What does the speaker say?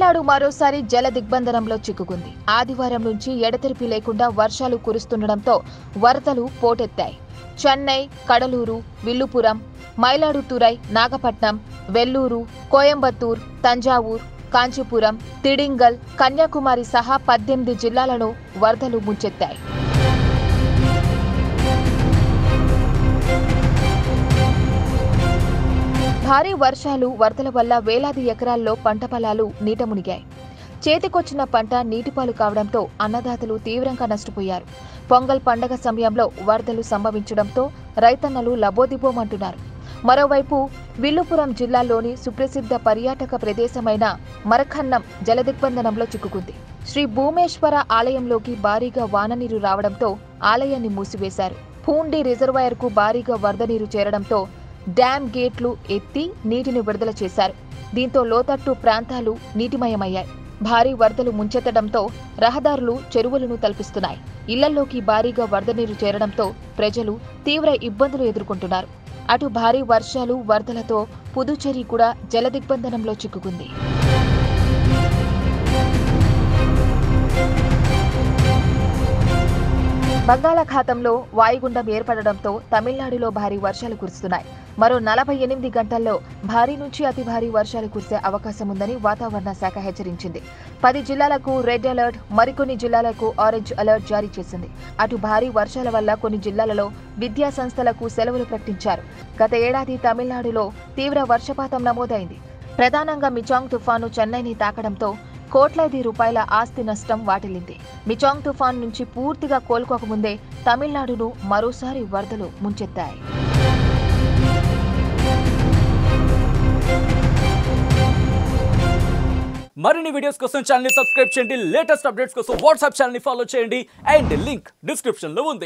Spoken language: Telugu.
తమిళనాడు మరోసారి జల దిగ్బంధనంలో చిక్కుకుంది. ఆదివారం నుంచి ఎడతెరిపి లేకుండా వర్షాలు కురుస్తుండటంతో వరదలు పోటెత్తాయి. చెన్నై, కడలూరు, విల్లుపురం, మైలాడుతురై, నాగపట్నం, వెల్లూరు, కోయంబత్తూర్, తంజావూర్, కాంచీపురం, తిడింగల్, కన్యాకుమారి సహా 18 జిల్లాలను వరదలు ముంచెత్తాయి. భారీ వర్షాలు, వరదల వల్ల వేలాది ఎకరాల్లో పంట పొలాలు నీట మునిగాయి. చేతికొచ్చిన పంట నీటిపాలు కావడంతో అన్నదాతలు తీవ్రంగా నష్టపోయారు. పొంగల్ పండగ సమయంలో వరదలు సంభవించడంతో రైతన్నలు లబోదిబోమంటున్నారు. మరోవైపు విల్లుపురం జిల్లాలోని సుప్రసిద్ధ పర్యాటక ప్రదేశమైన మరఖన్నం జలదిగ్బంధనంలో చిక్కుకుంది. శ్రీ భూమేశ్వర ఆలయంలోకి భారీగా వాననీరు రావడంతో ఆలయాన్ని మూసివేశారు. పూండి రిజర్వాయర్కు భారీగా వరద నీరు చేరడంతో డ్యాం గేట్లు ఎత్తి నీటిని విడుదల చేశారు. దీంతో లోతట్టు ప్రాంతాలు నీటిమయమయ్యాయి. భారీ వరదలు ముంచెత్తడంతో రహదారులు, చెరువులను తలపిస్తున్నాయి. ఇళ్లలోకి భారీగా వరద నీరు చేరడంతో ప్రజలు తీవ్ర ఇబ్బందులు ఎదుర్కొంటున్నారు. అటు భారీ వర్షాలు, వరదలతో పుదుచ్చేరి కూడా జలదిగ్బంధనంలో చిక్కుకుంది. బంగాళాఖాతంలో వాయుగుండం ఏర్పడడంతో తమిళనాడులో భారీ వర్షాలు కురుస్తున్నాయి. మరో 48 గంటల్లో భారీ నుంచి అతి భారీ వర్షాలు కురిసే అవకాశం ఉందని వాతావరణ శాఖ హెచ్చరించింది. 10 జిల్లాలకు రెడ్ అలర్ట్, మరికొన్ని జిల్లాలకు ఆరెంజ్ అలర్ట్ జారీ చేసింది. అటు భారీ వర్షాల వల్ల కొన్ని జిల్లాలలో విద్యా సంస్థలకు సెలవులు ప్రకటించారు. గత ఏడాది తమిళనాడులో తీవ్ర వర్షపాతం నమోదైంది. ప్రధానంగా మిచాంగ్ తుఫాను చెన్నైని తాకడంతో కోట్లాది రూపాయల ఆస్తి నష్టం వాటిల్లింది. మిచాంగ్ తుఫాన్ నుంచి పూర్తిగా కోలుకోకముందే తమిళనాడును మరోసారి వరదలు ముంచెత్తాయి. మరిన్ని వీడియోస్ కోసం ఛానల్ ని సబ్స్క్రైబ్ చేయండి. లేటెస్ట్ అప్డేట్స్ కోసం వాట్సాప్ ఛానల్ ని ఫాలో చేయండి. అండ్ లింక్ డిస్క్రిప్షన్ లో ఉంది.